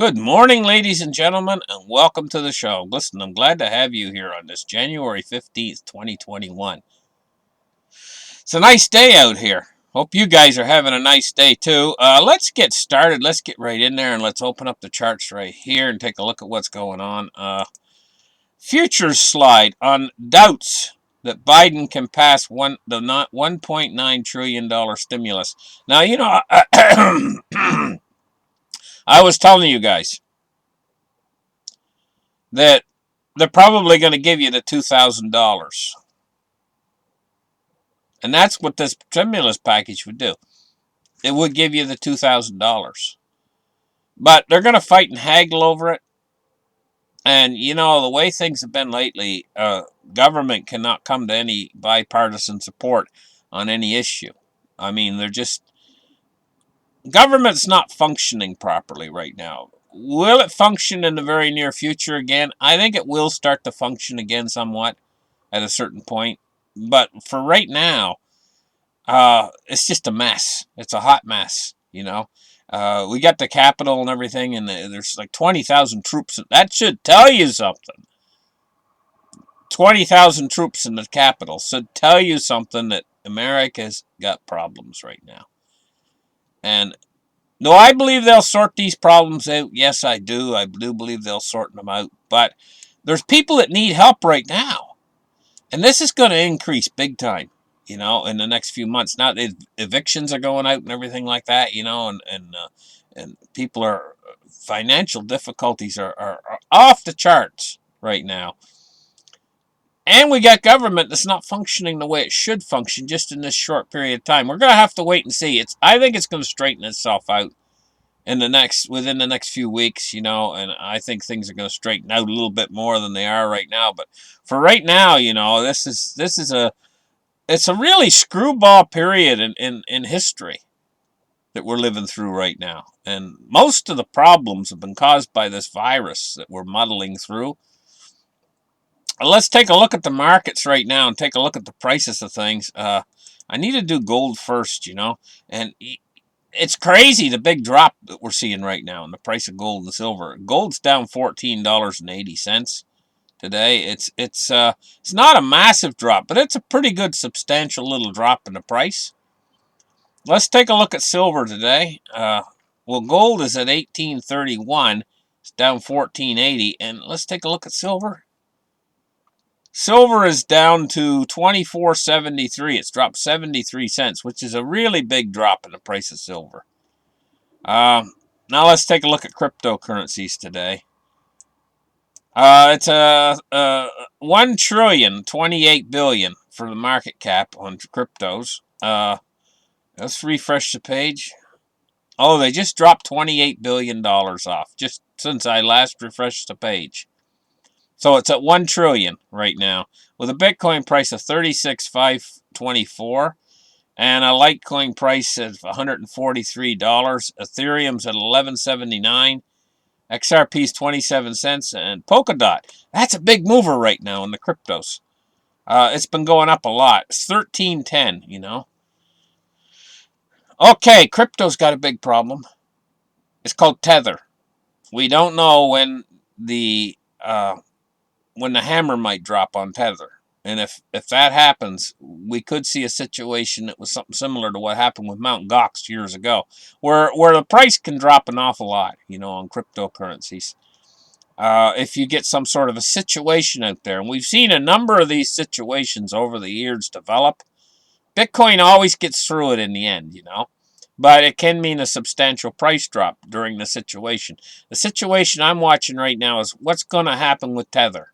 Good morning, ladies and gentlemen, and welcome to the show. Listen, I'm glad to have you here on this January 15th, 2021. It's a nice day out here. Hope you guys are having a nice day too. Let's get started. Let's get right in there and let's open up the charts right here and take a look at what's going on. Futures slide on doubts that Biden can pass the not $1.9 trillion stimulus. Now, I was telling you guys that they're probably going to give you the $2,000. And that's what this stimulus package would do. It would give you the $2,000. But they're going to fight and haggle over it. And, the way things have been lately, government cannot come to any bipartisan support on any issue. I mean, government's not functioning properly right now. Will it function in the very near future again? I think it will start to function again somewhat at a certain point. But for right now, it's just a mess. It's a hot mess. We got the Capitol and everything, and there's like 20,000 troops. That should tell you something. 20,000 troops in the Capitol should tell you something that America's got problems right now. And do I believe they'll sort these problems out? Yes, I do. I do believe they'll sort them out. But there's people that need help right now. And this is going to increase big time, in the next few months. Now, evictions are going out and everything like that, and people financial difficulties are off the charts right now. And we got government that's not functioning the way it should function just in this short period of time. We're going to have to wait and see. I think it's going to straighten itself out within the next few weeks, and I think things are going to straighten out a little bit more than they are right now. But for right now, it's a really screwball period in history that we're living through right now. And most of the problems have been caused by this virus that we're muddling through. Let's take a look at the markets right now and take a look at the prices of things. I need to do gold first, and it's crazy the big drop that we're seeing right now in the price of gold and silver. Gold's down $14.80 today. It's not a massive drop, but it's a pretty good substantial little drop in the price. Let's take a look at silver today. Well, gold is at 1831. It's down 14.80, and let's take a look at silver. Silver is down to 24.73. It's dropped 73 cents, which is a really big drop in the price of silver. Now let's take a look at cryptocurrencies today. It's a 1,028,000,000,000 for the market cap on cryptos. Let's refresh the page. Oh, they just dropped $28 billion off just since I last refreshed the page. So it's at 1 trillion right now with a Bitcoin price of 36,524 and a Litecoin price of $143. Ethereum's at 11.79. XRP's 27 cents, and Polkadot. That's a big mover right now in the cryptos. It's been going up a lot. It's 13.10. Okay, crypto's got a big problem. It's called Tether. We don't know when the hammer might drop on Tether. And if that happens, we could see a situation that was something similar to what happened with Mt. Gox years ago, where the price can drop an awful lot, on cryptocurrencies. If you get some sort of a situation out there, and we've seen a number of these situations over the years develop. Bitcoin always gets through it in the end, but it can mean a substantial price drop during the situation. The situation I'm watching right now is what's going to happen with Tether,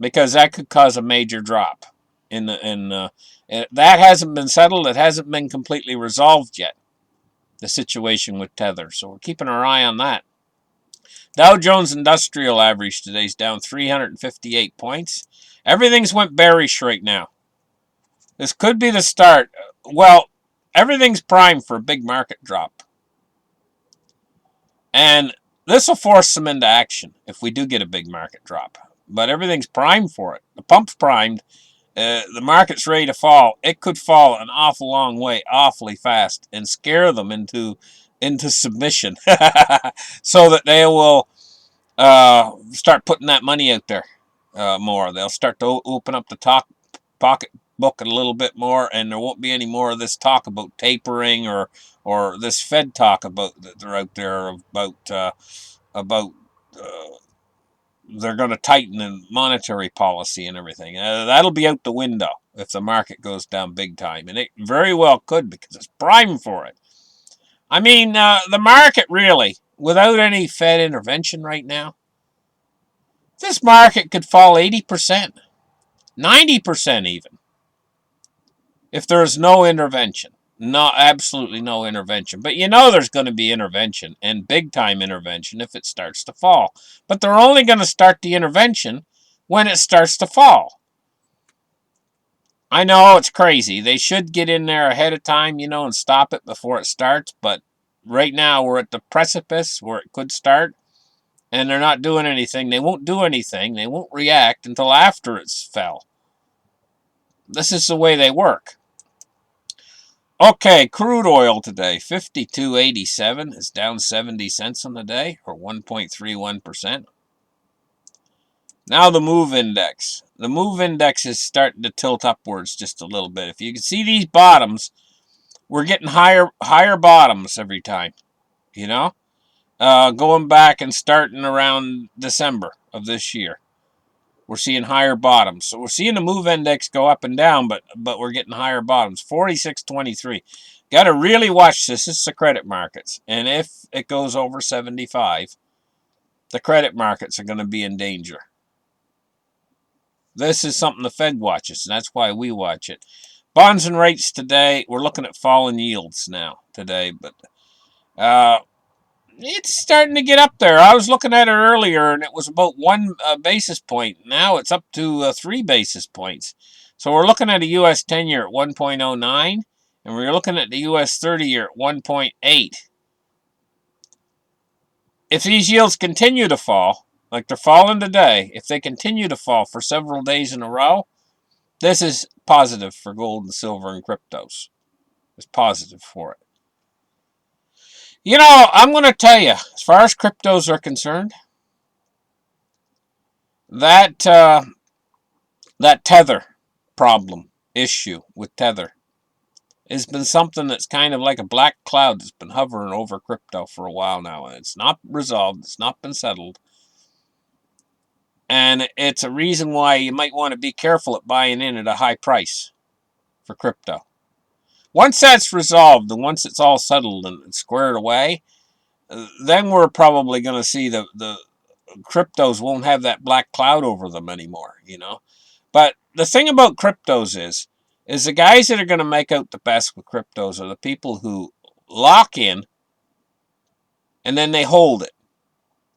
because that could cause a major drop. That hasn't been settled. It hasn't been completely resolved yet, the situation with Tether. So we're keeping our eye on that. Dow Jones Industrial Average today is down 358 points. Everything's went bearish right now. This could be the start. Well, everything's primed for a big market drop. And this will force them into action if we do get a big market drop. But everything's primed for it. The pump's primed. The market's ready to fall. It could fall an awful long way, awfully fast, and scare them into into submission so that they will start putting that money out there more. They'll start to open up the pocketbook a little bit more, and there won't be any more of this talk about tapering or this Fed talk about that they're out there about they're going to tighten in monetary policy and everything. That'll be out the window if the market goes down big time, and it very well could because it's primed for it. I mean, the market really, without any Fed intervention right now, this market could fall 80%, 90% even, if there's no intervention. No, absolutely no intervention. But you know there's going to be intervention, and big time intervention, if it starts to fall. But they're only going to start the intervention when it starts to fall. I know it's crazy. They should get in there ahead of time, and stop it before it starts. But right now we're at the precipice where it could start, and they're not doing anything. They won't do anything. They won't react until after it's fell. This is the way they work. Okay, crude oil today, 52.87 is down 70 cents on the day, or 1.31%. Now the move index. The move index is starting to tilt upwards just a little bit. If you can see these bottoms, we're getting higher bottoms every time, going back and starting around December of this year. We're seeing higher bottoms. So we're seeing the move index go up and down, but we're getting higher bottoms. 46.23. Got to really watch this. This is the credit markets. And if it goes over 75, the credit markets are going to be in danger. This is something the Fed watches, and that's why we watch it. Bonds and rates today, we're looking at falling yields now today, but it's starting to get up there. I was looking at it earlier, and it was about 1 basis point. Now it's up to 3 basis points. So we're looking at a U.S. 10-year at 1.09, and we're looking at the U.S. 30-year at 1.8. If these yields continue to fall, like they're falling today, if they continue to fall for several days in a row, this is positive for gold and silver and cryptos. It's positive for it. I'm going to tell you, as far as cryptos are concerned, that that tether problem issue with tether has been something that's kind of like a black cloud that's been hovering over crypto for a while now, and it's not resolved. It's not been settled, and it's a reason why you might want to be careful at buying in at a high price for crypto. Once that's resolved and once it's all settled and squared away, then we're probably going to see the cryptos won't have that black cloud over them anymore, But the thing about cryptos is the guys that are going to make out the best with cryptos are the people who lock in and then they hold it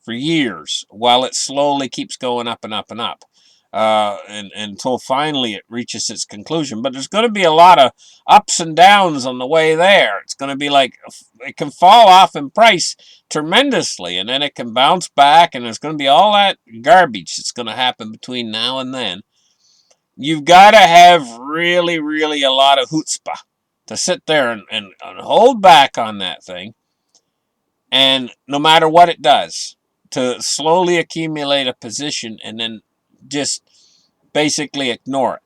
for years while it slowly keeps going up and up and up. And until finally it reaches its conclusion. But there's going to be a lot of ups and downs on the way there. It's going to be like it can fall off in price tremendously, and then it can bounce back, and there's going to be all that garbage that's going to happen between now and then. You've got to have really, really a lot of chutzpah to sit there and hold back on that thing, and no matter what it does, to slowly accumulate a position and then just basically ignore it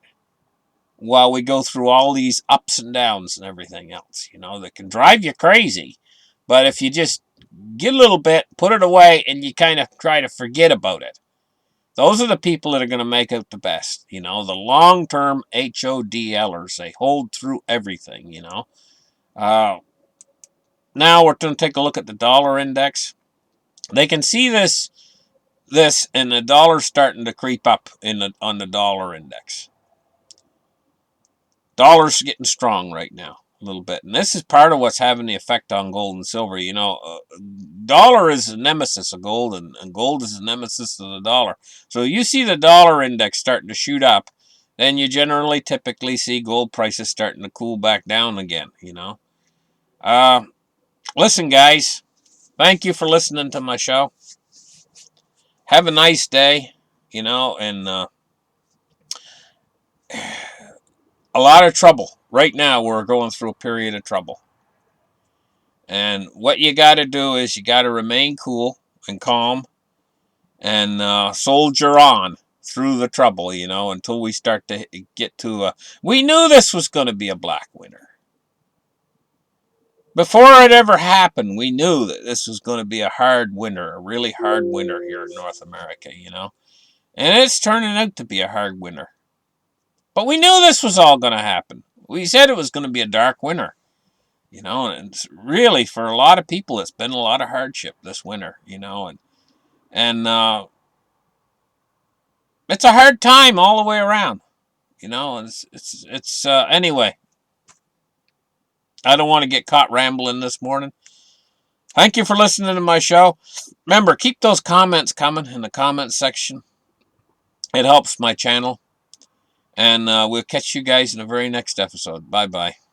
while we go through all these ups and downs and everything else, that can drive you crazy. But if you just get a little bit, put it away, and you kind of try to forget about it, those are the people that are going to make out the best. The long-term HODLers, they hold through everything, Now we're going to take a look at the dollar index. They can see this and the dollar's starting to creep up on the dollar index. Dollar's getting strong right now a little bit, and this is part of what's having the effect on gold and silver. Dollar is a nemesis of gold, and gold is a nemesis of the dollar. So you see the dollar index starting to shoot up, then you typically see gold prices starting to cool back down again. Listen, guys, thank you for listening to my show. Have a nice day, and a lot of trouble. Right now, we're going through a period of trouble. And what you got to do is you got to remain cool and calm and soldier on through the trouble, until we start to get to we knew this was going to be a black winter. Before it ever happened, we knew that this was going to be a hard winter, a really hard winter here in North America. And it's turning out to be a hard winter. But we knew this was all going to happen. We said it was going to be a dark winter. And it's really, for a lot of people, it's been a lot of hardship this winter, and it's a hard time all the way around, and it's anyway, I don't want to get caught rambling this morning. Thank you for listening to my show. Remember, keep those comments coming in the comments section. It helps my channel. And we'll catch you guys in the very next episode. Bye-bye.